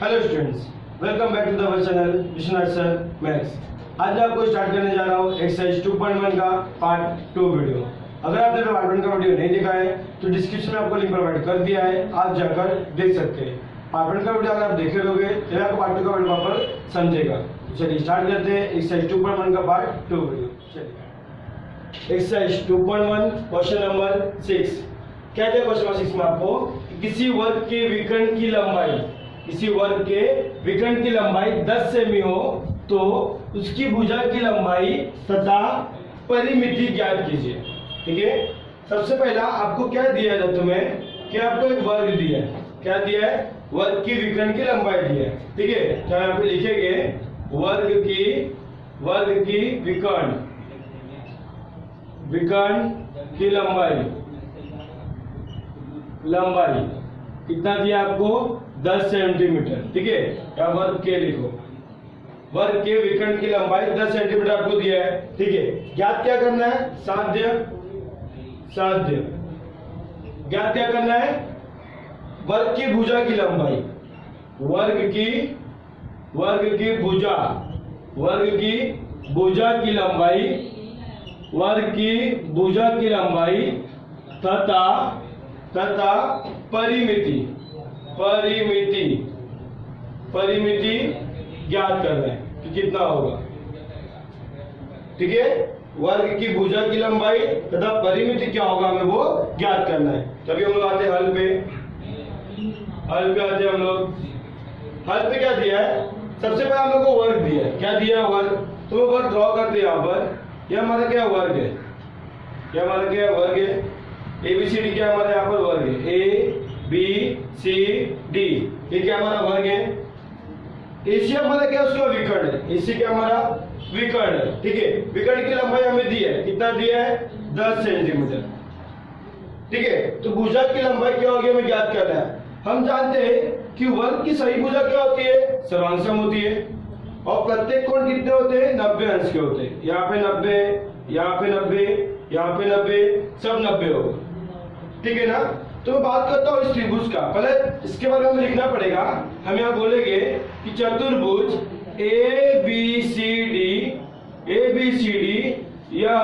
Hello students, welcome back to the our channel Vishwanath sir maths. आज मैं आपको start करने जा रहा हूँ एक्सरसाइज 2.1 का पार्ट 2 वीडियो। अगर आपने पार्ट 1 का वीडियो नहीं देखा है तो डिस्क्रिप्शन में आपको लिंक प्रोवाइड कर दिया है, आप जाकर देख सकते हैं। पार्ट 1 का वीडियो अगर आप देखे रहोगे तो आपको पार्ट 2 का वीडियो प्रॉपर समझेगा। चलिए स्टार्ट करते हैं एक्सरसाइज 2.1 का पार्ट 2 वीडियो। चलिए एक्सरसाइज 2.1 क्वेश्चन नंबर 6। क्या दिया क्वेश्चन नंबर 6 में आपको? किसी वर्ग के विकर्ण की लंबाई, किसी वर्ग के विकर्ण की लंबाई 10 सेमी हो तो उसकी भुजा की लंबाई तथा परिमिति ज्ञात कीजिए। ठीक है, सबसे पहला आपको क्या दिया है तुम्हें कि आपको एक वर्ग दिया है। क्या दिया है? वर्ग की विकर्ण की लंबाई दिया है। ठीक है, तो यहाँ पे लिखेंगे वर्ग की विकर्ण की लंबाई कितना दिया आपको? 10 सेंटीमीटर। ठीक है, या वर्ग के लिखो, वर्ग के विकर्ण की लंबाई 10 सेंटीमीटर आपको दिया है। ठीक है, ज्ञात क्या करना है? साध्य ज्ञात क्या करना है? वर्ग की भुजा की लंबाई, वर्ग की भुजा की लंबाई तथा परिमिति ज्ञात करना है कि कितना होगा। ठीक है, वर्ग की भुजा की लंबाई तथा परिमिति क्या होगा हमें वो ज्ञात करना है। तभी हम लोग आते हैं हल पे आते हैं हम लोग। हल पे क्या दिया है? सबसे पहले हम लोग को वर्ग दिया है। क्या दिया है? वर्ग। तो वर्ग ड्रॉ करते हैं यहाँ पर। यह हमारा क्या वर्ग है? ABCD क्या हमारा यहाँ पर वर्ग है? ABCD, ये क्या हमारा वर्ग है? AC हमारा क्या उसका विकर्ण है। AC क्या हमारा विकर्ण है। ठीक है, विकर्ण की लंबाई हमें दी है। कितना दिया है? 10 सेंटीमीटर। ठीक है, तो भुजा की लंबाई क्या होगी हमें ज्ञात करना है। हम जानते हैं कि वर्ग की सही भुजा क्या होती है? सर्वांशम होती है। और प्रत्येक कोण कितने होते हैं? 90 अंश के होते हैं। यहाँ पे 90, यहाँ पे 90, यहाँ पे 90, सब 90 होगा। ठीक है ना। तो मैं बात करता हूँ इस त्रिभुज का। पहले इसके बारे में हमें लिखना पड़ेगा। हम यहाँ बोलेंगे कि चतुर्भुज ABCD यह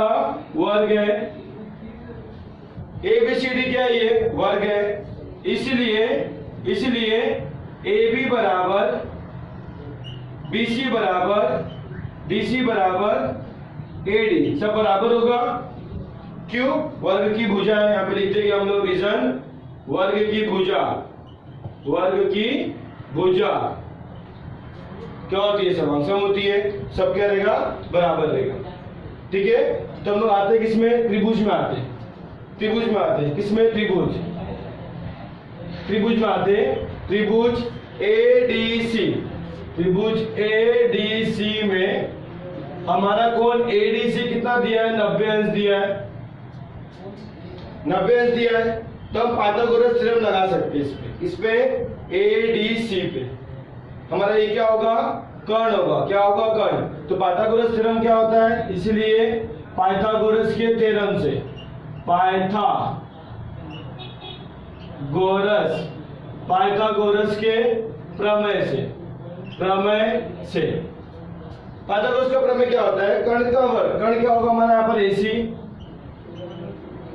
वर्ग है। ABCD क्या है? ये वर्ग है। इसलिए AB बराबर BC बराबर DC बराबर AD सब बराबर होगा। क्यों? वर्ग की भुजा है। यहाँ पे लिख देंगे हम लोग रीजन, वर्ग की भुजा क्या होती है? सर्वांशम होती है। सब क्या रहेगा? बराबर रहेगा। ठीक है, तो हम लोग आते हैं किसमें? त्रिभुज में आते हैं। किसमें? त्रिभुज में आते हैं। त्रिभुज ADC में हमारा कोण ADC कितना दिया है? 90 अंश दिया है। 90 अंश दिया है, तो हम पाइथागोरस थ्योरम लगा सकते हैं इस पे ADC पे। हमारा ये क्या होगा? कर्ण होगा। क्या होगा? कर्ण। तो पाइथागोरस थ्योरम क्या होता है? इसलिए पाइथागोरस के थ्योरम से, पाइथागोरस के प्रमेय से पाइथागोरस का प्रमेय क्या होता है? कर्ण का वर्ग। कर्ण क्या होगा हमारा यहाँ पर? AC।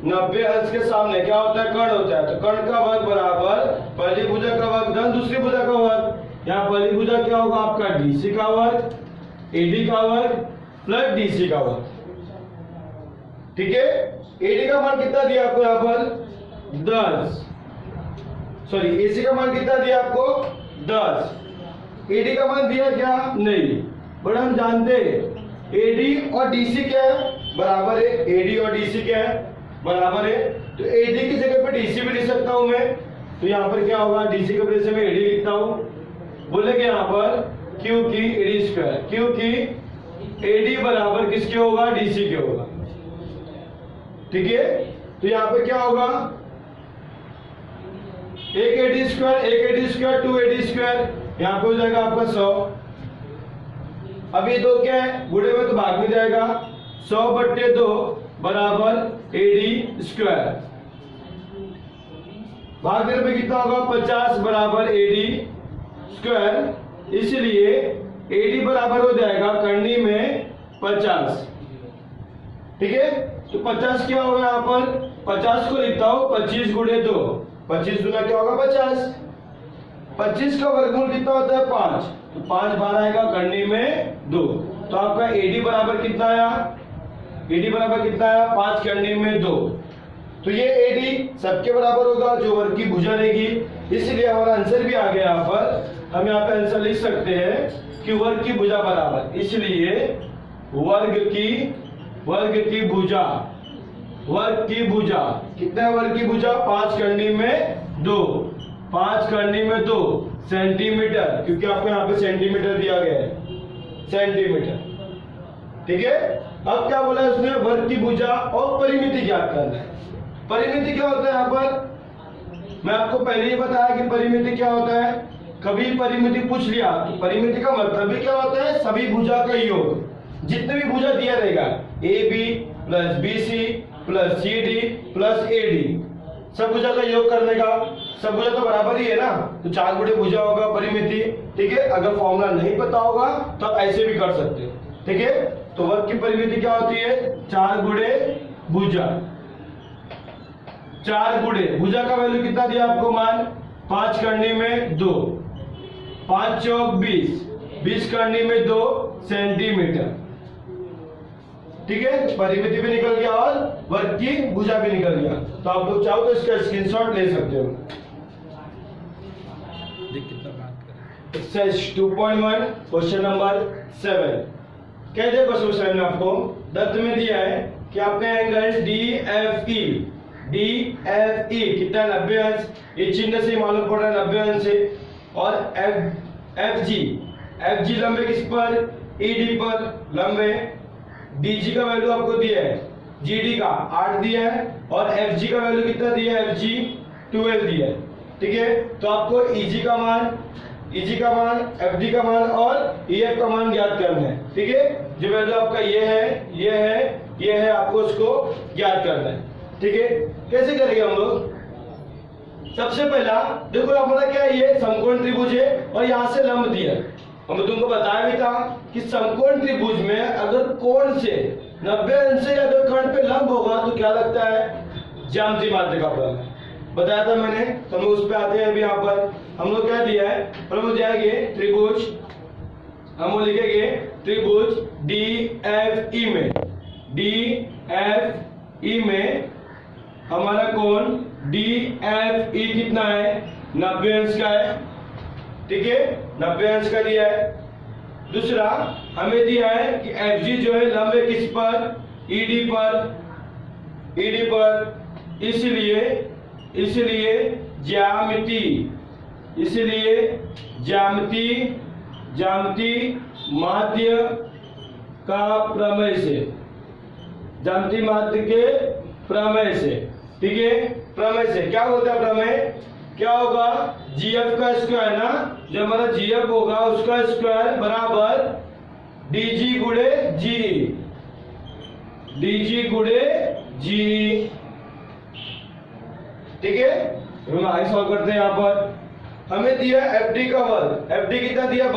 90 अंश के सामने क्या होता है? कर्ण होता है। तो कर्ण का वर्ग बराबर पहली भुजा का वर्ग धन दूसरी भुजा का वर्ग। यहाँ पहली भुजा क्या होगा आपका? DC का वर्ग, AD का वर्ग प्लस DC का वर्ग। ठीक है, AD का मान कितना दिया आपको यहाँ पर? 10। सॉरी, AC का मान कितना दिया आपको? 10। AD का मान दिया क्या? नहीं, बट हम जानते हैं AD और DC क्या है? बराबर है। AD और DC क्या है? बराबर है। तो AD की जगह पे DC भी लिख सकता हूं मैं। तो यहाँ पर क्या होगा? DC के बदले से मैं AD लिखता हूं। बोलेंगे यहाँ पर क्योंकि AD बराबर किसके होगा? DC के होगा। ठीक है, तो यहाँ पे क्या होगा? 1 AD स्क्वायर 2 AD स्क्वायर, यहाँ पे हो जाएगा आपका 100। अब ये 2 क्या है? गुणे में तो भाग में जाएगा। 100/2 बराबर AD स्क्वायर। भाग देने पे कितना होगा? 50 बराबर AD स्क्वायर, इसलिए AD बराबर हो जाएगा करनी में 50। ठीक है, तो 50 क्या होगा यहाँ पर, 50 को लिखता हूं 25 गुणे 2, 25 गुना क्या होगा 50। 25 का वर्गमूल कितना होता है 5, तो 5 बार आएगा करनी में 2। तो आपका AD बराबर कितना आया, AD बराबर कितना आया 5 करनी में 2। तो ये AD सबके बराबर होगा जो वर्ग की भुजा रहेगी, इसलिए हमारा आंसर भी आ गया। यहाँ पर हम यहाँ पे आंसर लिख सकते हैं कि वर्ग की भुजा बराबर, इसलिए वर्ग की भुजा, वर्ग की भुजा कितना है, वर्ग की भुजा 5 करनी में 2, 5 करनी में 2 सेंटीमीटर, क्योंकि आपको यहाँ पे सेंटीमीटर दिया गया है, सेंटीमीटर। ठीक है, अब क्या बोला है उसने, वर्ग की भुजा और परिमिति ज्ञात करना है। परिमिति क्या होता है, यहाँ पर मैं आपको पहले ही बताया कि परिमिति क्या होता है। कभी परिमिति पूछ लिया तो परिमिति का मतलब भी क्या होता है, सभी भुजा का योग, जितने भी भुजा दिया रहेगा AB plus BC plus CD plus AD, सब भुजा का योग करने का। सब भुजा तो बराबर ही है ना, तो 4 गुणे भुजा होगा परिमिति। ठीक है, अगर फॉर्मूला नहीं पता होगा तो आप ऐसे भी कर सकते हो। ठीक है, तो वर्ग की परिमिति क्या होती है, 4 गुणे भुजा। 4 गुणे भुजा का वैल्यू कितना दिया आपको मान, 5 करने में 2, 5 चौक 20, 20 करने में 2 सेंटीमीटर। ठीक है, परिमिति भी निकल गया और वर्ग की भुजा भी निकल गया। तो आप लोग चाहो तो इसका स्क्रीनशॉट ले सकते हो। Exercise 2.1 question number 7। क्या दिया क्वेश्चन 7 में आपको, दत्त में दिया है कि आपका एंगल DFE कितना 90 अंश, ये चिन्ह से मालूम पड़ रहा है 90 अंश है। और FG लंबे किस पर, ED पर लंबे। DG का वैल्यू आपको दिया है, GD का 8 दिया है, और FG का वैल्यू कितना दिया है, FG 12 दिया है। ठीक है, तो आपको EG का मान, FD का मान और EF का मान ज्ञात करना है। ठीक है, जो वैल्यू आपका ये है, आपको उसको ज्ञात करना है। ठीक है, कैसे करेंगे हम लोग, सबसे पहला देखो हमारा क्या है, ये समकोण त्रिभुज है और यहाँ से लंब दिया है। हमने तुमको बताया भी था कि समकोण त्रिभुज में अगर कोण से 90 अंश से अगर खंड पे लंब होगा तो क्या लगता है, ज्यामितीय माध्य का प्रमेय बताया था मैंने। तो हम उस पे आते हैं। अभी यहाँ पर हम लोग क्या दिया है, प्रमेय जाएंगे त्रिभुज, हम लोग लिखेंगे त्रिभुज DFE में हमारा कोण DFE कितना है, 90 अंश का है। ठीक है, 90 अंश का दिया है। दूसरा हमें दिया है कि FG जो है लंब है किस पर, ED पर, इसलिए ज्यामिति माध्य का प्रमेय से, ज्यामिति माध्य के प्रमेय से। ठीक है, प्रमेय से क्या होता है, प्रमेय क्या होगा, GF का स्क्वायर ना, जो हमारा GF होगा उसका स्क्वायर बराबर DG गुणे GE। ठीक है, हम आगे सॉल्व करते हैं। यहाँ पर हमें दिया FD का वर्ग, FD कितना दिया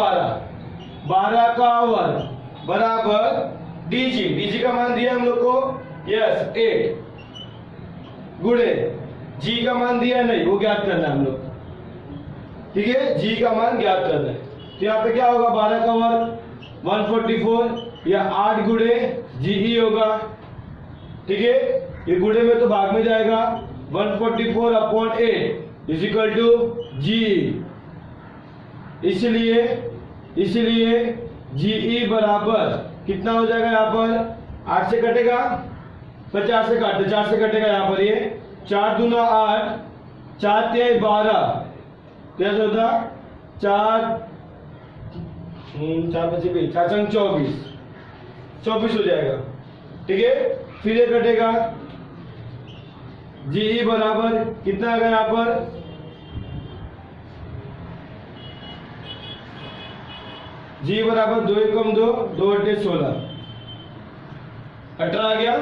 12 का वर्ग बराबर DG का मान दिया हम लोग को, यस 8 गुणे G का मान दिया नहीं, वो ज्ञात करना है हम लोग। ठीक है, G का मान ज्ञात करना है। तो यहाँ पे क्या होगा, 12 का वर्ग 144 या 8 गुणे GE होगा। ठीक है, ये गुणे में तो भाग में जाएगा, 144/8 इज इक्वल टू GE। इसलिए GE बराबर कितना हो जाएगा, यहाँ पर 8 से कटेगा, 50 से काटते, 4 से कटेगा यहाँ पर, ये 4 दूना 8, 4 तिहाई 12, कैसे होता 4 बचे भी 4 संग 24 हो जाएगा। ठीक है, फिर ये कटेगा, GE बराबर कितना आ गया यहाँ पर, G बराबर 2 एकम 2, 2 अट्ठे 16, 18 आ गया।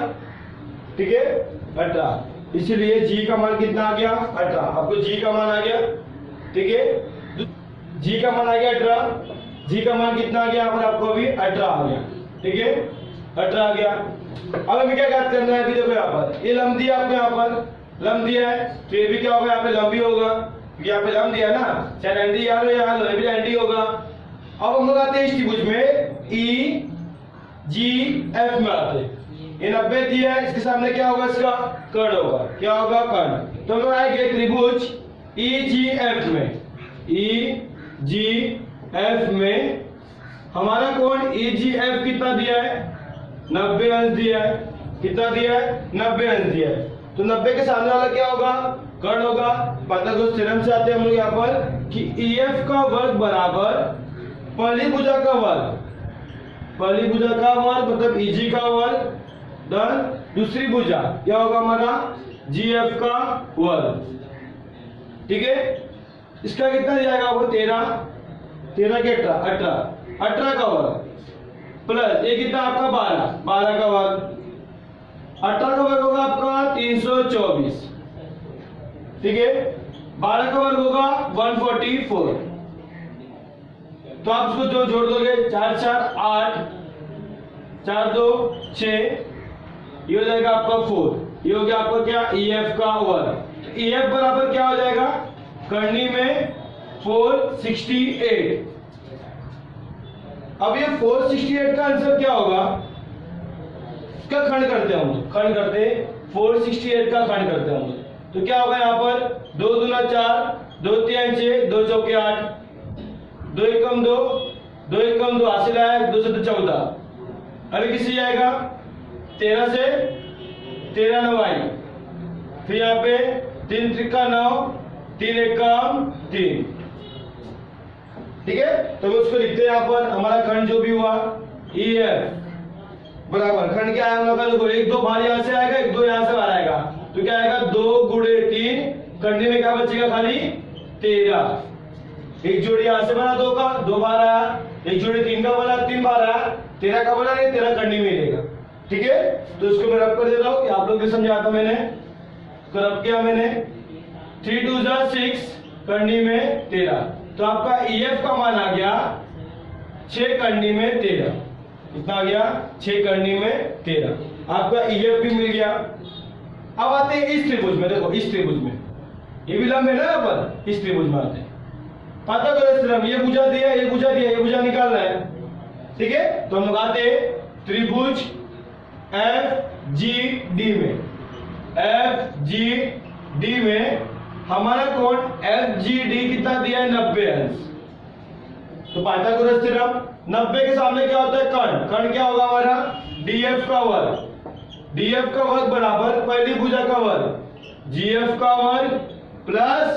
ठीक है, 18, इसलिए G का मान कितना आ गया, 18। आपको G का मान आ गया। ठीक है, जी का मान आ गया 18, जी का मान कितना आ गया यहाँ पर आपको अभी 18 आ गया, ठीक है 18 आ गया। अब हमें क्या ज्ञात करना है, अभी देखो यहाँ पर ये लंब दिया आपको, यहाँ पर लंब दिया है तो ये भी क्या होगा, यहाँ पे लंब ही होगा, यहाँ पे लंब दिया है ना, चाहे एंटी यहाँ लो यहाँ लो, ये भी एंटी होगा। अब हम लोग आते हैं इस त्रिभुज में ई जी एफ में आते हैं, ये 90 दिया है, इसके सामने क्या होगा, इसका कर्ण होगा, क्या होगा कर्ण। तो हम लोग आएंगे त्रिभुज ई जी एफ में, ई जी एफ में हमारा कोण ई जी एफ कितना दिया है, 90 अंश दिया है, कितना दिया है 90 अंश दिया है। तो 90 के सामने वाला क्या होगा, कर्ण होगा। पाइथागोरस थ्योरम से आते हैं हम लोग यहाँ पर कि ई एफ का वर्ग बराबर पहली भुजा का वर्ग, पहली भुजा का वर्ग मतलब ई जी का वर्ग धन दूसरी भुजा क्या होगा हमारा जी एफ का वर्ग, ठीक है। इसका कितना जाएगा वो 13, 13 के 18, 18 का वर्ग प्लस ये कितना आपका 12, 12 का वर्ग, 18 का वर्ग होगा आपका 324, ठीक है। 12 का वर्ग होगा 144। तो आप इसको जो जोड़ दोगे 4 4 8, 4 2 6, ये हो जाएगा आपका 4, ये हो गया आपका क्या ई एफ का वर्ग। तो ई एफ बराबर क्या हो जाएगा, करनी में 468। अब ये 468 का आंसर क्या होगा, इसका खंड करते हैं हम लोग, खंड करते 468 का खंड करते हैं हम लोग। तो क्या होगा यहाँ पर 2 दूना 4, 2 3 6, 2 चौके 8, 2 एकम 2, 2 एकम 2 हासिल आया, 2 से 2 14। अभी किसी जाएगा 13 से 13 9 आई, फिर यहाँ पे 3 त्रिका 9, 3 एकम 3, ठीक है। तो उसको लिखते हैं यहाँ पर हमारा खंड जो भी हुआ ई एफ बराबर खंड क्या है हम लोग का, देखो 1 2 बाहर यहाँ से आएगा, 1 2 यहाँ से बाहर आएगा, तो क्या आएगा 2 गुणे 3, करने में क्या बचेगा खाली 13। एक जोड़ी यहाँ से बना 2 का, 2 बार आया, एक जोड़ी 3 का बना, 3 बार आया, 13 का बना नहीं, 13 करनी में लेगा, ठीक है। तो इसको मैं रब कर दे रहा हूँ, आप लोग भी समझाता हूं मैंने, तो रब किया मैंने 3 2 6 करनी में 13। तो आपका ई एफ का मान आ गया 6 करनी में 13, कितना आ गया 6 करनी में 13, आपका ई एफ भी मिल गया। अब आते हैं इस त्रिभुज में, देखो इस त्रिभुज में ये भी लंब है ना, यहाँ पर इस त्रिभुज में आते हैं पाइथागोरस थ्योरम, ये भुजा दिया, ये भुजा दिया, ये भुजा निकालना है, ठीक है। तो हम लोग आते हैं त्रिभुज एफ जी डी में, एफ जी डी में हमारा कोण एफ जी डी कितना दिया है 90 अंश। तो पाइथागोरस थ्योरम 90 के सामने क्या होता है कर्ण, कर्ण क्या होगा हमारा डी एफ का वर्ग, डी एफ का वर्ग बराबर पहली भुजा का वर्ग जी एफ का वर्ग प्लस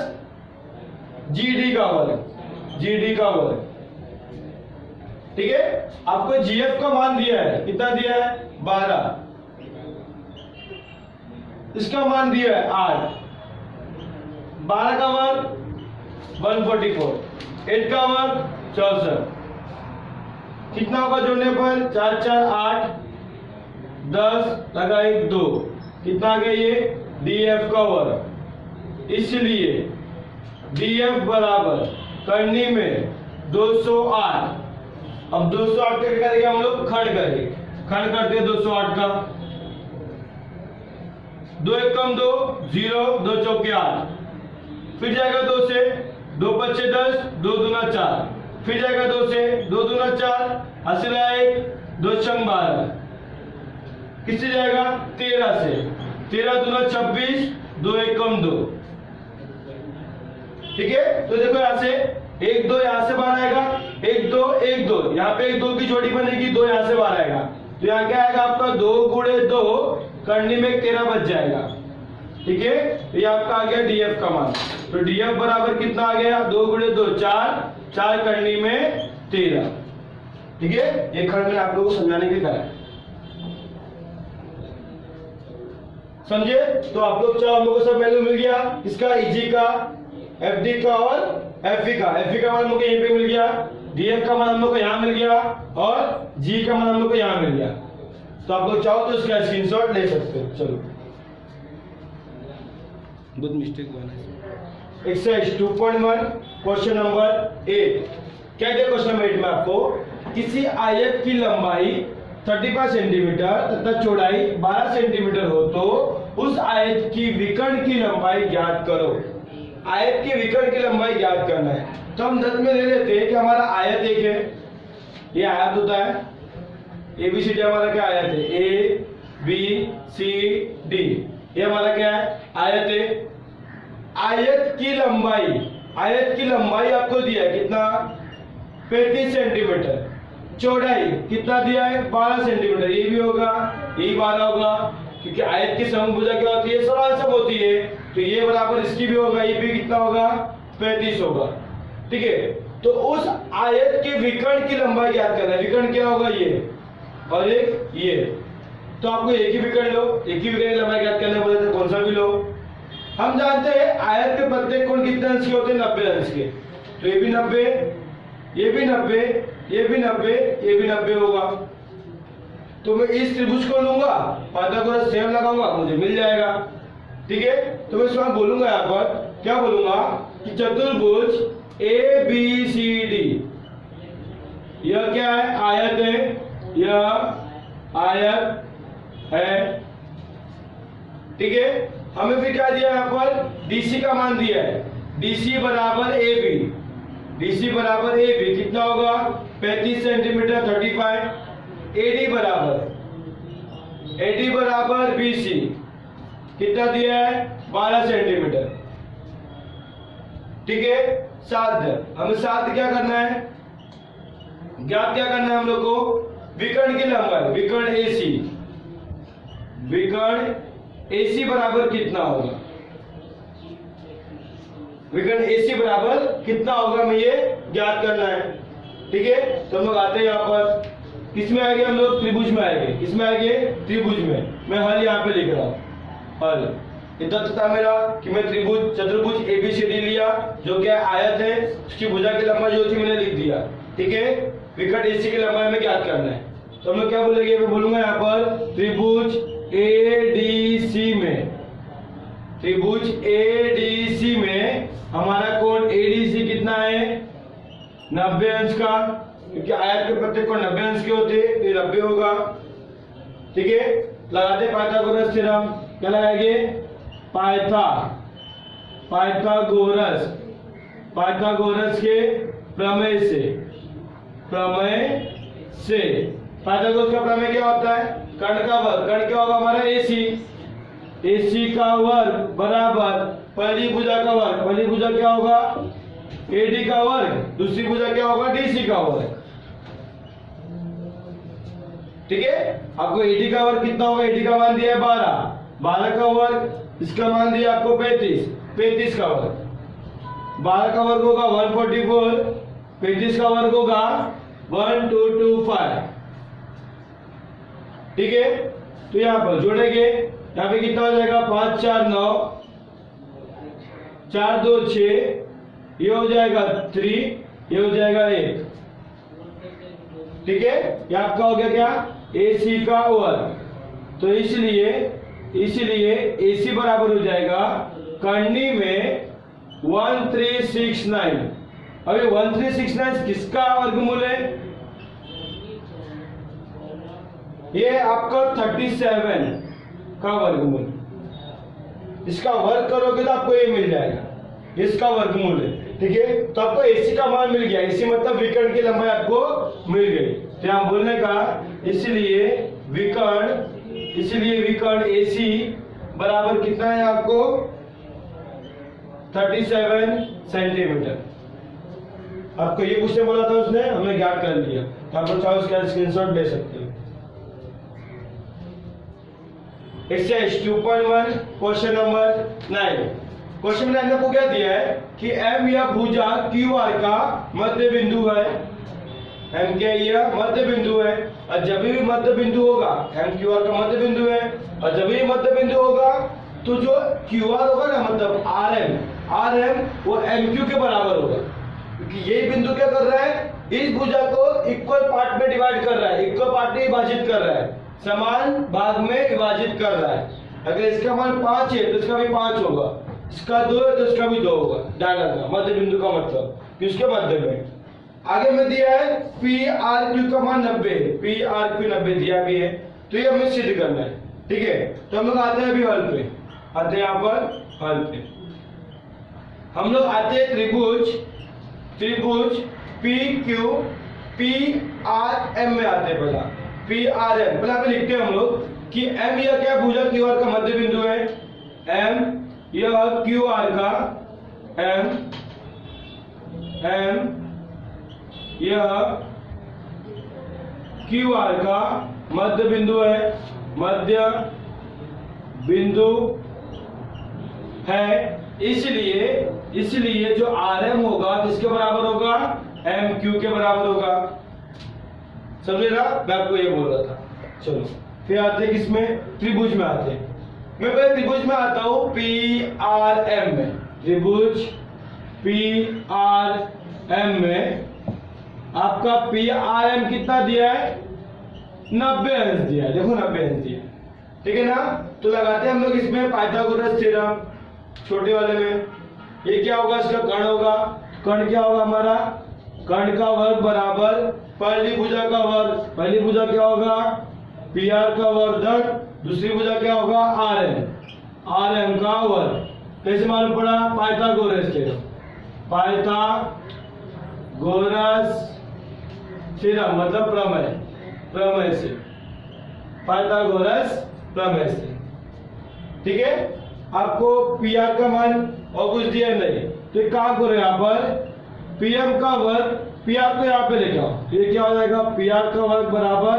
जी डी का वर्ग, जी डी का वर्ग, ठीक है। आपको जी एफ का मान दिया है, कितना दिया है 12, इसका मान दिया है 8, 12 का वर्ग 144, 8 का वर्ग 64, कितना होगा जोड़ने पर 4 4 8 10 लगा 1 2, कितना आ गया ये डी एफ का वर्ग। इसलिए डी एफ बराबर करनी में 208। अब 208 का करेंगे हम लोग खंड करेंगे, खंड करते हैं 208 का, 2 एकम 2 0, 2 चौके 8, फिर जाएगा 2 से 2 पच्चे 10, 2 दूना 4, फिर जाएगा 2 से 2 दूना 4 हासिल आया 1, 2 छंग 12, किससे जाएगा 13 से 13 दूना 26, 2 एकम 2, ठीक है। तो देखो यहाँ से 1 2 यहाँ से बाहर आएगा, 1 2 1 2, यहाँ पे 1 2 की जोड़ी बनेगी, 2 यहाँ से बाहर आएगा, तो यहाँ क्या आएगा आपका 2 गुणे 2 करनी में 13 बच जाएगा, ठीक है। ये आपका आ गया डीएफ का मान। तो डीएफ बराबर कितना आ गया 2 गुणे 2 4, 4 करनी में 13, ठीक है। ये खंड मैंने आप लोगों को समझाने के लिए करा है, समझे। तो आप लोग चाहो हम लोगों को सब वैल्यू मिल गया, इसका ईजी का, एफडी का और एफई का। एफई का मान हम लोग को यहीं पे मिल गया, डीएफ का मान हम लोग को यहाँ मिल गया और जी का मान हम लोग को यहाँ मिल गया। तो आप लोग चाहो तो इसका स्क्रीनशॉट ले सकते हो। चलो बहुत मिस्टेक हुआ ना। Exercise 2.1 question number 8। क्या दिया क्वेश्चन नंबर 8 में आपको? किसी आयत की लंबाई 35 सेंटीमीटर तथा चौड़ाई 12 सेंटीमीटर हो तो उस आयत की विकर्ण की लंबाई ज्ञात करो। आयत की विकर्ण की लंबाई ज्ञात करना है। तो हम दस में ले लेते हैं कि हमारा आयत एक है, ये आयत होता है, ABCD हमारा क्या आयत है, ABCD, ये हमारा क्या है, आयत है। आयत की लंबाई आपको दिया है कितना, 35 सेंटीमीटर, चौड़ाई कितना दिया है, 12 सेंटीमीटर, ये भी होगा, यही 12 होगा, क्योंकि आयत की समभुजा क्या होती है, समांतर होती है, तो ये बराबर इसकी भी होगा, ये भी कितना होगा, 35 होगा। ठीक है, तो उस आयत के विकर्ण की लंबाई ज्ञात करना है। विकर्ण क्या होगा, ये और एक ये, तो आपको एक ही विकर्ण लो, एक ही विकर्ण की लंबाई ज्ञात करने बोले तो कौन सा भी लो। हम जानते हैं आयत के प्रत्येक कोण कितने अंश के होते हैं, 90 अंश के, तो ये भी 90, ये भी 90, ये भी 90, ये भी 90 होगा। तो मैं इस त्रिभुज को लूंगा, पाइथागोरस थ्योरम लगाऊंगा, मुझे मिल जाएगा। ठीक है, तो मैं इसमें बोलूंगा, यहाँ पर क्या बोलूंगा कि चतुर्भुज ABCD, यह क्या है, आयत है, यह आयत है। ठीक है, हमें फिर क्या दिया यहाँ पर, DC का मान दिया है, DC बराबर AB, DC बराबर AB कितना होगा, 35 सेंटीमीटर 35। AD बराबर BC कितना दिया है, 12 सेंटीमीटर। ठीक है, साध्य, हमें साध्य क्या करना है, ज्ञात क्या करना है हम लोग को, विकर्ण की लंबाई, विकर्ण AC बराबर कितना होगा, विकर्ण AC बराबर कितना होगा, हमें ये ज्ञात करना है। ठीक है, तो हम लोग आते हैं यहाँ पर, किसमें आएंगे हम लोग, त्रिभुज में आएंगे, किसमें आएंगे, त्रिभुज में। मैं हल यहाँ पे लिख रहा हूँ, हल इतना था मेरा कि मैं चतुर्भुज ABCD लिया, जो क्या आयत है, उसकी भुजा की लंबाई जो थी मैंने लिख दिया। ठीक है, विकर्ण AC की लंबाई में ज्ञात करना है। तो हम लोग क्या बोलेंगे, मैं बोलूंगा यहाँ पर त्रिभुज ADC में हमारा कोण ADC कितना है, 90 अंश का, क्योंकि आयत के प्रत्येक कोण 90 अंश के होते हैं, तो 90 होगा। ठीक है, लगाते पाइथागोरस थ्योरम, क्या लगाएंगे, पाइथागोरस के प्रमेय से पाइथागोरस का प्रमेय क्या होता है, कर्ण का वर्ग, कर्ण क्या होगा हमारा AC का वर्ग बराबर पहली भुजा का वर्ग, पहली भुजा क्या होगा, AD का वर्ग, दूसरी भुजा क्या होगा, DC का वर्ग। ठीक है, आपको AD का वर्ग कितना होगा, AD का मान दिया है 12 का वर्ग, इसका मान दिया आपको 35 का वर्ग, 12 का वर्ग होगा 144, 35 का वर्ग होगा 1225। ठीक है, तो यहाँ पर जोड़ेंगे, यहाँ पे कितना हो जाएगा, 5 4 9, 4 2 6, ये हो जाएगा 3, ये हो जाएगा 1। ठीक है, ये आपका हो गया क्या, AC का वर्ग। तो इसलिए AC बराबर हो जाएगा कर्णी में 1369। अब ये 1369 किसका वर्गमूल है, ये आपका 37 का वर्गमूल, इसका वर्ग करोगे तो आपको ये मिल जाएगा, इसका वर्गमूल है। ठीक है, तो आपको AC का मान मिल गया, AC मतलब विकर्ण की लंबाई आपको मिल गई। तो यहाँ बोलने का, इसलिए विकर्ण AC बराबर कितना है आपको, 37 सेंटीमीटर। आपको ये पूछने बोला था उसने, हमने ज्ञात कर लिया, तो आप चाहो उसका स्क्रीनशॉट ले सकते हो। Exercise 2.1 question number 9। क्वेश्चन में आपको क्या दिया है कि M या भुजा QR का मध्य बिंदु है, M क्या यह मध्य बिंदु है, और जब भी मध्य बिंदु होगा, M QR का मध्य बिंदु है, और जब भी मध्य बिंदु होगा तो जो QR होगा ना, मतलब RM वो MQ के बराबर होगा, क्योंकि ये बिंदु क्या कर रहा है, इस भुजा को इक्वल पार्ट में डिवाइड कर रहा है, इक्वल पार्ट में विभाजित कर रहा है, समान भाग में विभाजित कर रहा है। अगर इसका मान 5 है तो इसका भी 5 होगा, इसका 2 है तो इसका भी 2 होगा, ध्यान रखना मध्य बिंदु का मतलब कि उसके मध्य में। आगे में दिया है पी आर क्यू का मान 90, पी आर क्यू 90 दिया भी है, तो ये हमें सिद्ध करना है, ठीक है। तो हम लोग आते हैं अभी हल पे, आते हैं यहाँ पर हल पे। हम लोग आते हैं त्रिभुज P Q P R M में आते हैं। पहला पी आर एम, पहले यहाँ पे लिखते हैं हम लोग कि एम यह क्या भुजा क्यू आर का मध्य बिंदु है, एम यह क्यू आर का, एम यह क्यू आर का मध्य बिंदु है, मध्य बिंदु है। इसलिए जो आर एम होगा किसके बराबर होगा, एम क्यू के बराबर होगा। समझे ना, मैं आपको ये बोल रहा था। चलो फिर आते हैं किसमें, त्रिभुज में आते हैं। मैं पहले त्रिभुज में आता हूं पी आर एम में, त्रिभुज पी आर एम में आपका पी आर एम कितना दिया है, 90 अंश दिया है, देखो 90 अंश दिया है, ठीक है ना। तो लगाते हैं हम लोग इसमें पाइथागोरस थ्योरम, छोटे वाले में। ये क्या होगा, इसका कर्ण होगा, कर्ण क्या होगा हमारा, कर्ण का वर्ग बराबर पहली भुजा का वर्ग, पहली भुजा क्या होगा पी आर का वर्ग धन दूसरी भुजा क्या होगा आर एम का वर्ग। कैसे मालूम पड़ा, पाइथागोरस थ्योरम, पाइथागोरस थ्योरम मतलब प्रमेय से, पाइथागोरस प्रमेय से, ठीक है। आपको पी आर का मान और कुछ दिया नहीं, तो एक काम करो यहाँ पर पी एम का वर्ग, पी आर को यहाँ पे लेके आओ, ये क्या हो जाएगा पी आर का वर्ग बराबर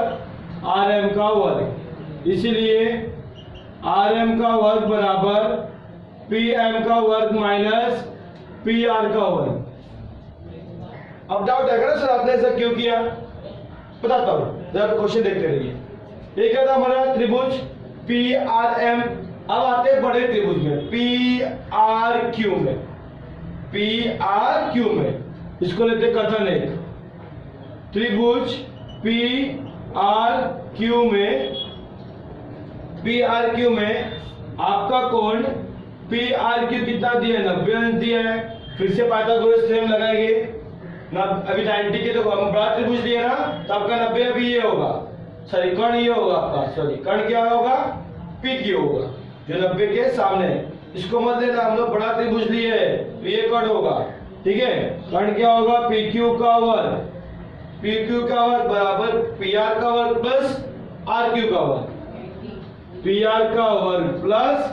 आर एम का वर्ग, इसीलिए आर एम का वर्ग बराबर पी एम का वर्ग माइनस पी आर का वर्ग। अब डाउट आएगा ना सर आपने ऐसा क्यों किया, बताता हूं, जरा क्वेश्चन देखते रहिए। ये क्या था हमारा त्रिभुज पी आर एम। अब आते हैं बड़े त्रिभुज में पी आर क्यू में, पी आर क्यू में, इसको लेते कथन एक, त्रिभुज पी आर क्यू में, पी आर क्यू में आपका कोण पी आर क्यू कितना दिया है, 90 अंश दिया है। फिर से पाइथागोरस थ्योरम लगाएंगे ना, अभी 90 के तो हम बड़ा त्रिभुज दिया ना, तो आपका 90 अभी ये होगा, सॉरी कर्ण ये होगा आपका, सॉरी कर्ण क्या होगा पी क्यू होगा जो 90 के सामने है। इसको मत लेना, हम लोग बड़ा त्रिभुज लिए है तो ये कर्ण होगा, ठीक है। कर्ण क्या होगा पी क्यू का वर्ग, पी क्यू का वर्ग बराबर पी आर का वर्ग प्लस आर क्यू का वर्ग, पी आर का वर्ग प्लस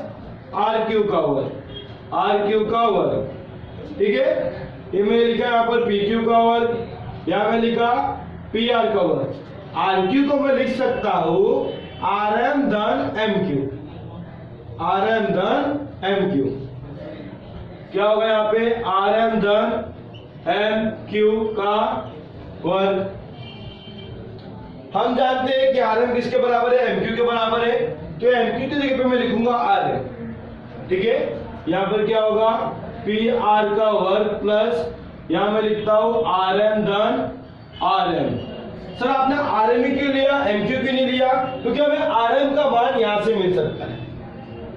आर क्यू का वर्ग, आर क्यू का वर्ग, ठीक है। ये मैंने लिखा यहाँ पर पी क्यू का वर्ग, यहाँ मैं लिखा पी आर का वर्ग। आर क्यू को मैं लिख सकता हूं आर एम धन एम क्यू, आर एम धन एम क्यू, क्या होगा यहाँ पे आर एम धन एम क्यू का वर्ग। हम जानते हैं कि आर एम किसके बराबर है, एम क्यू के बराबर है, तो एम क्यू की जगह पे मैं लिखूंगा आर एम, ठीक है। यहाँ पर क्या होगा पी आर का वर्ग प्लस यहाँ मैं लिखता हूं आर एम धन आर एम। सर आपने आर एम क्यों लिया, एम क्यू क्यों नहीं लिया, क्योंकि हमें आर एम का मान यहां से मिल सकता है,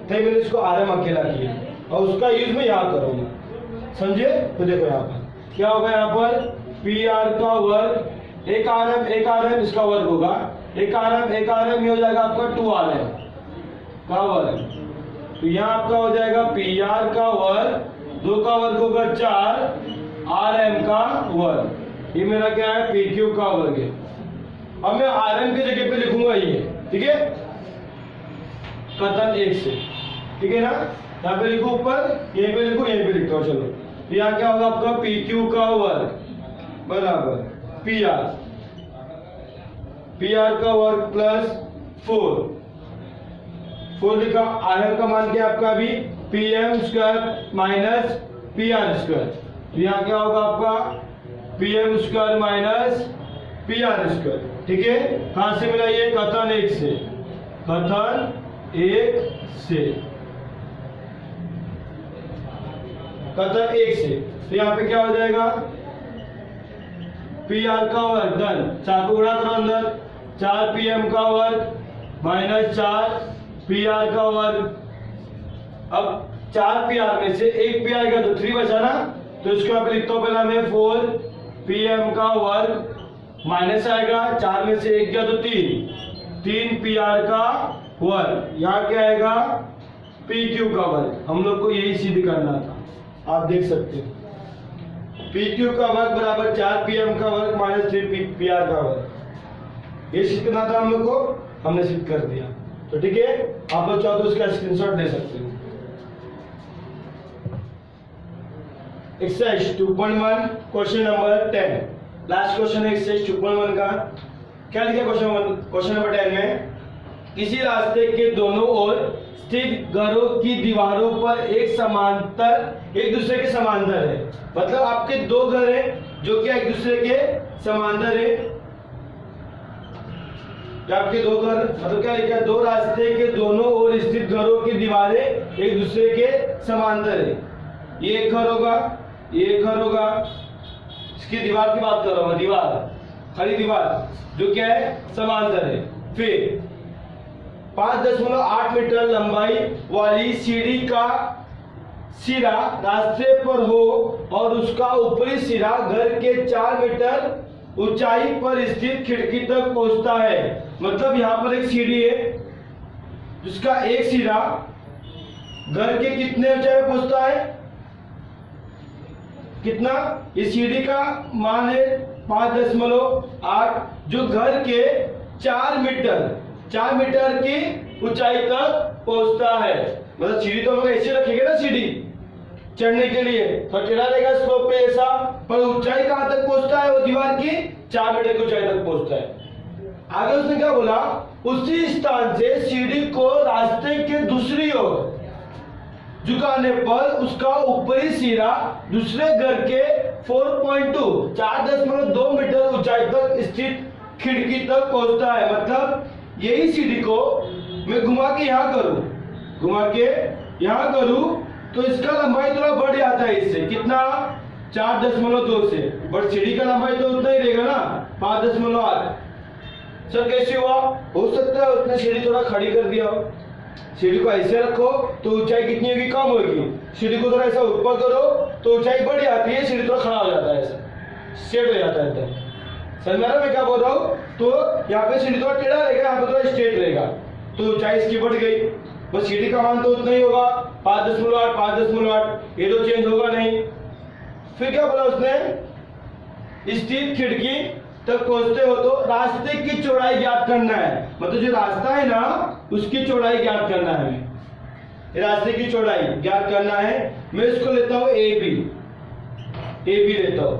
तो मैंने इसको आर एम अकेला किया और उसका यूज मैं यहाँ करूंगा, समझे। तो देखो यहाँ पर क्या होगा, यहाँ पर पी आर का वर्ग एक आर एम इसका वर्ग होगा, एक आर एम ये हो जाएगा आपका 2 आर एम का वर्ग, तो यहाँ आपका हो जाएगा पी आर का वर्ग, 2 का वर्ग होगा 4 आर एम का वर्ग, ये मेरा क्या है पी क्यू का वर्ग है। अब मैं आर एम की जगह पे लिखूंगा ये, ठीक है, कथन 1 से, ठीक है ना। यहाँ पे लिखो ऊपर, यहीं पे लिखो, यहीं पे लिखता हूँ, चलो। तो यहाँ क्या होगा आपका पी क्यू का वर्ग बराबर पी आर का वर्ग प्लस 4 लिखा। आर एम का मान क्या आपका अभी P M square minus P R square, यहाँ क्या होगा आपका P M square minus P R square, ठीक है। कहां से मिला ये, कथन 1 से, कथन 1 से, कथन 1 से। तो यहाँ पे क्या हो जाएगा पी आर का वर्ग धन 4 को गुणा करो अंदर, 4 पी एम का वर्ग माइनस 4 पी आर का वर्ग। अब 4 पी आर में से एक पी आएगा तो 3 बचा ना, तो इसको यहाँ पे लिखता हूँ पहला मैं 4 PM का वर्ग माइनस आएगा 4 में से एक गया तो 3 PR का वर्ग, यहाँ क्या आएगा PQ का वर्ग। हम लोग को यही सिद्ध करना था, आप देख सकते हो PQ का वर्ग बराबर 4 PM का वर्ग माइनस 3 PR का वर्ग। ये सिद्ध करना था हम लोग को, हमने सिद्ध कर दिया। तो ठीक है, आप लोग चाहो तो उसका स्क्रीनशॉट ले सकते हो। Exercise 2.1 question number 10, last question है एक्सरसाइज 2.1 का। क्या लिखा क्वेश्चन नंबर 10 में, किसी रास्ते के दोनों ओर स्थित घरों की दीवारों पर एक दूसरे के समांतर है। मतलब आपके दो घर हैं जो कि एक दूसरे के समांतर है। आपके दो घर मतलब क्या लिखा है, दो रास्ते के दोनों ओर स्थित घरों की दीवारें एक दूसरे के समांतर है। ये एक घर होगा, ये एक घर होगा। इसकी दीवार की बात कर रहा हूं, दीवार खाली दीवार जो क्या है समांतर है। फिर 5.8 मीटर लंबाई वाली सीढ़ी का सिरा रास्ते पर हो और उसका ऊपरी सिरा घर के 4 मीटर ऊंचाई पर स्थित खिड़की तक पहुंचता है। मतलब यहाँ पर एक सीढ़ी है जिसका एक सिरा घर के कितने ऊंचाई पर पहुंचता है, कितना, इस सीढ़ी का मान है 5.8 जो घर के 4 मीटर की ऊंचाई तक पहुंचता है। मतलब सीढ़ी तो हम लोग ऐसे रखेंगे ना, सीढ़ी चढ़ने के लिए तो टेढ़ा रहेगा स्लोप पे ऐसा, पर ऊंचाई कहां तक पहुंचता है, वो दीवार की 4 मीटर की ऊंचाई तक पहुंचता है। आगे उसने क्या बोला, उसी स्थान से सीढ़ी को रास्ते के दूसरी ओर झुकाने पर उसका ऊपरी सिरा दूसरे घर के 4.2 मीटर ऊंचाई तक स्थित खिड़की तक पहुंचता है। मतलब यही सीढ़ी को मैं घुमा के यहाँ करूं तो इसका लंबाई थोड़ा बढ़ जाता है इससे, कितना 4.2 से, बट सीढ़ी का लंबाई तो उतना ही रहेगा ना 5.8। सर कैसे हुआ, हो सकता है उसने सीढ़ी थोड़ा खड़ी कर दिया हो। सीढ़ी को ऐसे रखो तो ऊंचाई कितनी होगी, कम होगी। सीढ़ी को थोड़ा ऐसा ऊपर करो तो ऊंचाई बढ़ जाती है, सीढ़ी थोड़ा खड़ा हो जाता है, ऐसा सेट हो जाता है एकदम। समझ में आ रहा है मैं क्या बोल रहा हूँ। तो यहाँ पे सीढ़ी थोड़ा टेढ़ा रहेगा, यहाँ पे थोड़ा स्ट्रेट रहेगा, तो ऊंचाई इसकी बढ़ गई। बस सीढ़ी का मान तो उतना ही होगा 5.8, ये तो चेंज होगा नहीं। फिर क्या बोला उसने, स्थित खिड़की तक पहुंचते हो तो रास्ते की चौड़ाई ज्ञात करना है। मतलब जो रास्ता है ना उसकी चौड़ाई ज्ञात करना है, हमें रास्ते की चौड़ाई ज्ञात करना है। मैं इसको लेता हूं AB लेता हूं,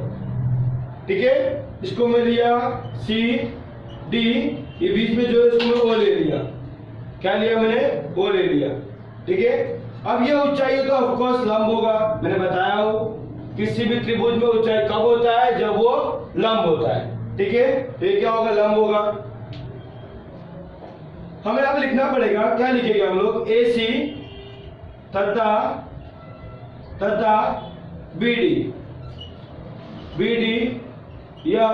ठीक है। इसको मैं लिया CD, ये बीच में जो है इसको मैं O ले लिया। क्या लिया मैंने, O ले लिया, ठीक है। अब ये ऊंचाई तो ऑफ कोर्स लंब होगा, मैंने बताया हो किसी भी त्रिभुज में ऊंचाई कब होता है, जब वो लंब होता है, ठीक है। तो ये क्या होगा, लंब होगा। हमें अब लिखना पड़ेगा, क्या लिखेंगे हम लोग, AC तथा BD यह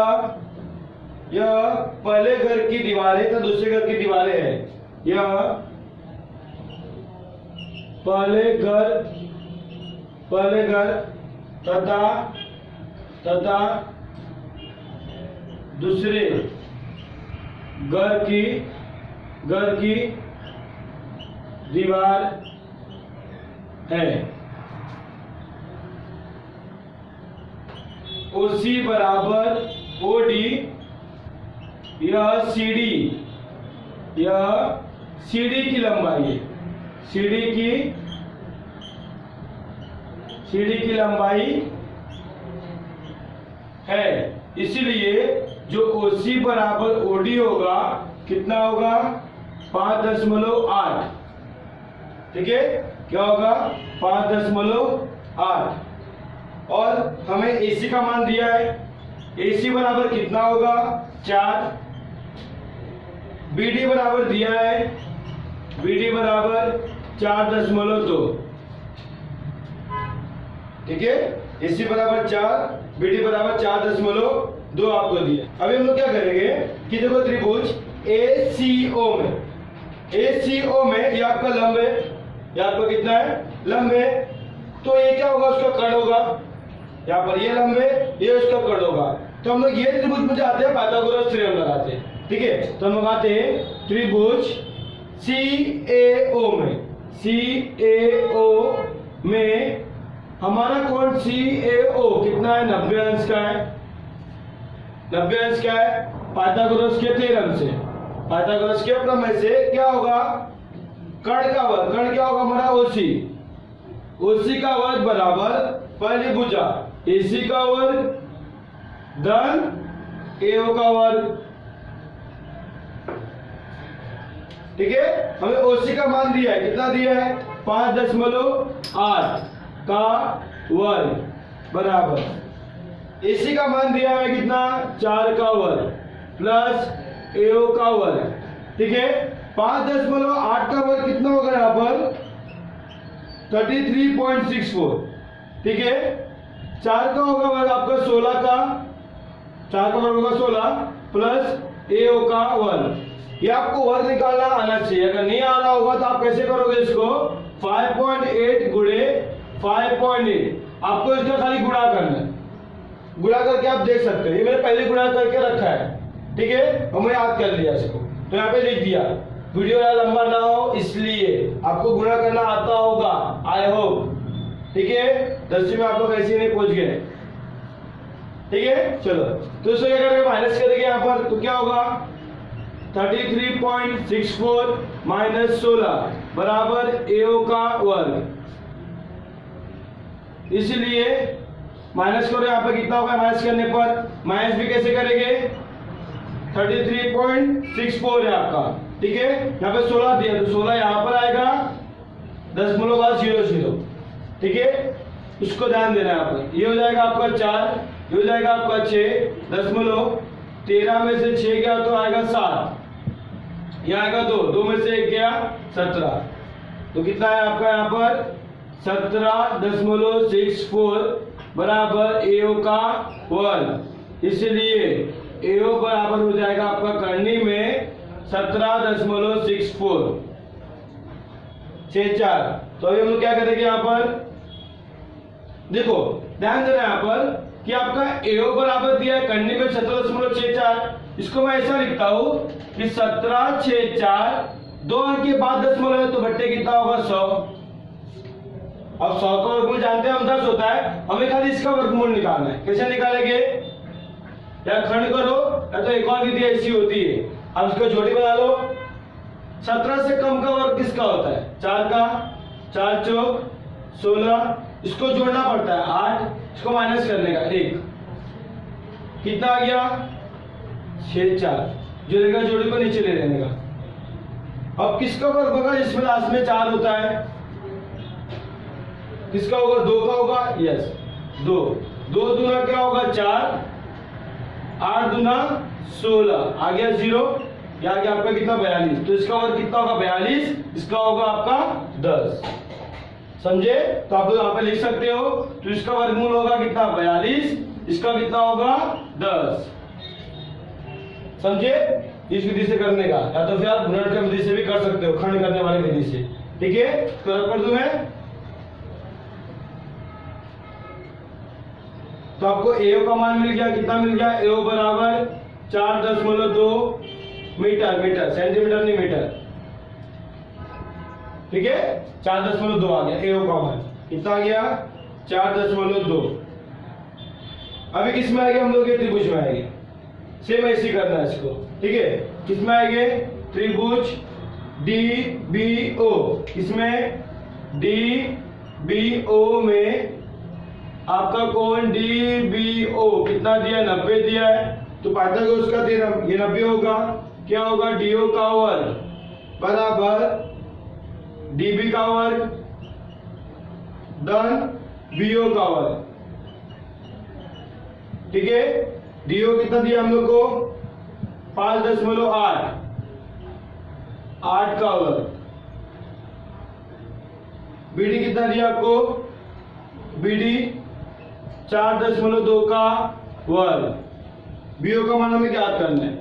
पहले घर की दीवारें तो दूसरे घर की दीवारें हैं। यह पहले घर तथा दूसरे घर की दीवार है। OC बराबर OD, यह सीढ़ी की लंबाई है, सीढ़ी की लंबाई है। इसीलिए जो OC बराबर OD होगा, कितना होगा 5.8, ठीक है। क्या होगा 5.8। और हमें AC का मान दिया है, AC बराबर कितना होगा 4, BD बराबर दिया है, BD बराबर 4.2, ठीक है। AC बराबर 4, BD बराबर 4.2 आपको दिया। अभी हम लोग क्या करेंगे कि देखो त्रिभुज ACO में ये आपका लंब है, ये आपका कितना है लंबे, तो ये क्या होगा, उसका कर्ण होगा। यहाँ पर ये लंबे, ये उसका कर्ण होगा। तो हम लोग ये त्रिभुज में जाते हैं, पाइथागोरस थ्योरम लगाते हैं, ठीक है। तो हम लगाते हैं त्रिभुज CAO में, CAO में हमारा कोण CAO कितना है, 90 अंश का है। 90 अंश का है पाइथागोरस के थ्योरम से, पाइथागोरस के प्रमेय से क्या होगा, कर्ण का वर्ग, कर्ण क्या होगा हमारा OC, OC का वर्ग बराबर पहली भुजा AC का वर्ग धन AO का वर्ग, ठीक है। हमें OC का मान दिया है, कितना दिया है, 5.8 का वर्ग बराबर AC का मान दिया है कितना, 4 का वर्ग प्लस AO का वर्ग, ठीक है। 5.8 का वर्ग कितना होगा यहाँ पर, 33.64, ठीक है। 4 का होगा वर्ग आपका 16 का, 4 का वर्ग होगा 16 प्लस AO का वर्ग। ये आपको वर्ग निकालना आना चाहिए, अगर नहीं आ रहा होगा तो आप कैसे करोगे इसको, 5.8 गुणे 5.8, आपको इसका खाली गुणा करना है, गुणा करके आप देख सकते हो, ये मैंने पहले गुणा करके रखा है, ठीक है, हमने याद कर लिया इसको, तो यहाँ पे लिख दिया। वीडियो लंबा ना हो इसलिए आपको गुणा करना आता होगा, आई होप, ठीक है। 10वीं में आप लोग ऐसे नहीं पहुंच गए, ठीक है। चलो, तो इसको क्या करेंगे, माइनस करेंगे यहाँ पर, तो क्या होगा 33.64 माइनस 16 बराबर AO का वर्ग, इसलिए माइनस करो, यहाँ पर कितना होगा, माइनस करने पर माइनस भी कैसे करेंगे, 33.64 है आपका, ठीक है। यहाँ पे 16 दिया, तो 16 यहाँ पर आएगा 0.00, ठीक है। उसको ध्यान देना है यहाँ पर, ये हो जाएगा आपका 4, ये हो जाएगा आपका 6.13 में से 6 गया तो आएगा 7, यहाँ आएगा 2 में से 1 गया 17, तो कितना है आपका यहाँ पर 17.64 बराबर AO का वर्ग, इसलिए AO बराबर हो जाएगा आपका करनी में 17.64 64। तो अभी हम लोग क्या करेंगे यहाँ पर, देखो ध्यान देना यहाँ पर कि आपका AO बराबर दिया है करनी में 17.64, इसको मैं ऐसा लिखता हूं कि 17.64 2 अंक के बाद दशमलव है तो बट्टे कितना होगा 100। अब 100 का वर्गमूल जानते हैं हम 10 होता है, हमें खाली इसका वर्गमूल निकालना है। कैसे निकालेंगे, या खंड करो या तो एक और विधि ऐसी होती है, अब इसको जोड़ी बना लो। 17 से कम का वर्ग किसका होता है, 4 का, 4 चौक 16, इसको जोड़ना पड़ता है 8, इसको माइनस करने का 1, कितना आ गया 6 4, जोड़ेगा जोड़ी को नीचे ले लेने का। अब किसका वर्ग होगा जिसमें लास्ट में 4 होता है, किसका होगा 2 का होगा, यस 2 दूना क्या होगा 4, 8 दूना 16, आ गया 0, या आ गया आपका कितना 42, तो इसका वर्ग कितना होगा 42, इसका होगा आपका 10, समझे। तो आप लोग यहाँ पे लिख सकते हो, तो इसका वर्गमूल होगा कितना 42, इसका कितना होगा 10, समझे। इस विधि से करने का, या तो फिर आप गुणन की विधि से भी कर सकते हो, खंड करने वाली विधि से, ठीक है। तो रख कर दूं मैं, तो आपको AO का मान मिल गया, कितना मिल गया, AO बराबर 4.2 मीटर, मीटर सेंटीमीटर नहीं मीटर, ठीक है। 4.2 आ गया AO का मान, कितना आ गया 4.2। अभी किस में आएगा, हम लोग त्रिभुज में आएंगे, सेम ऐसे करना है इसको, ठीक है। किसमें आएंगे, त्रिभुज DBO, इसमें DBO में आपका कोण DBO कितना दिया है, 90 दिया है, तो पाइथागोरस का थ्योरम ये 90 होगा, क्या होगा DO का वर्ग बराबर DB का वर्ग धन BO का वर्ग, ठीक है। DO कितना दिया हम लोग को 5.8, 8 का वर्ग, BD कितना दिया आपको, BD 4.2 का वर्ग, BO का मान हमें ज्ञात करना है।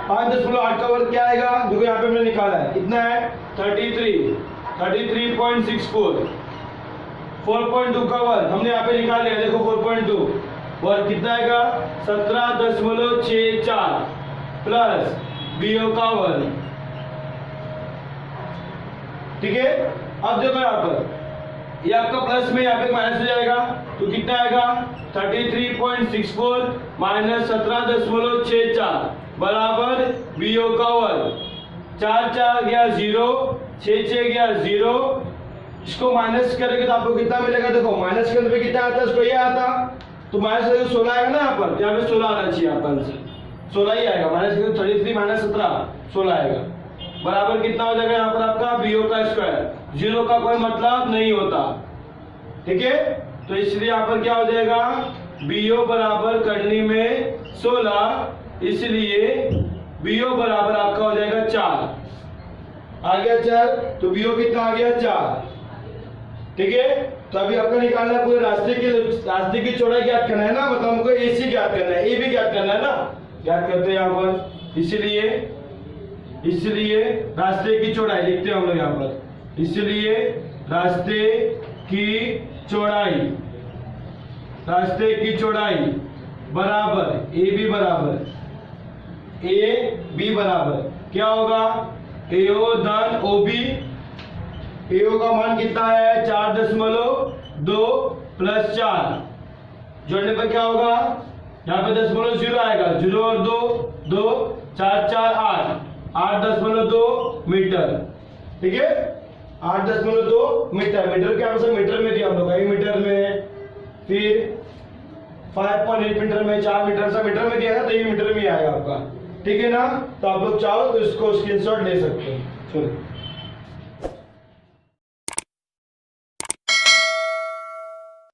5.8 का वर्ग क्या आएगा, देखो यहाँ पे हमने निकाला है, कितना है 33.64, 4.2 का वर्ग हमने यहाँ पे निकाल लिया, देखो 4.2 और कितना आएगा 17.64 प्लस BO का वर्ग। ठीक है, अब देखो यहाँ पर ये आपका प्लस में यहाँ पे माइनस हो जाएगा, तो कितना आएगा 33.64 माइनस 17.64 बराबर BO का वर्ग। 4 4 गया 0, 6 6 गया 0, इसको माइनस करेंगे तो आपको कितना मिलेगा, देखो माइनस के अंदर कितना आता है, इसको ये आता, तो माइनस 16 आएगा ना यहाँ पर, यहाँ पे 16 आना चाहिए यहाँ पर, 16 ही आएगा, माइनस 33 माइनस 17 16 आएगा, बराबर कितना हो जाएगा यहाँ पर आपका BO का स्क्वायर। 0 का कोई मतलब नहीं होता, ठीक है, तो इसलिए यहाँ पर क्या हो जाएगा BO बराबर करनी में 16, इसलिए BO बराबर आपका हो जाएगा 4, आ गया 4, तो BO कितना आ गया 4। ठीक है, तो अभी आपको निकालना है पूरे रास्ते की चौड़ाई ज्ञात करना है ना, मतलब हमको AC ज्ञात करना है, AB ज्ञात करना है ना, ज्ञात करते हैं यहाँ पर, इसलिए रास्ते की चौड़ाई लिखते हैं हम लोग यहाँ पर, इसलिए रास्ते की चौड़ाई बराबर AB बराबर क्या होगा, AO धन OB, AO का मान कितना है 4.2 प्लस 4, जोड़ने पर क्या होगा, यहाँ पे 0.0 आएगा, 0 और 2 4 4 8.2 मीटर। ठीक है, 8.2 मीटर, मीटर क्या मीटर में दिया हम लोग, मीटर में, फिर 5.8 मीटर में, 4 मीटर से मीटर में दिया था, तो ये मीटर में आएगा आपका। ठीक है ना, तो आप लोग चाहो तो इसको स्क्रीनशॉट ले सकते हैं। चलो।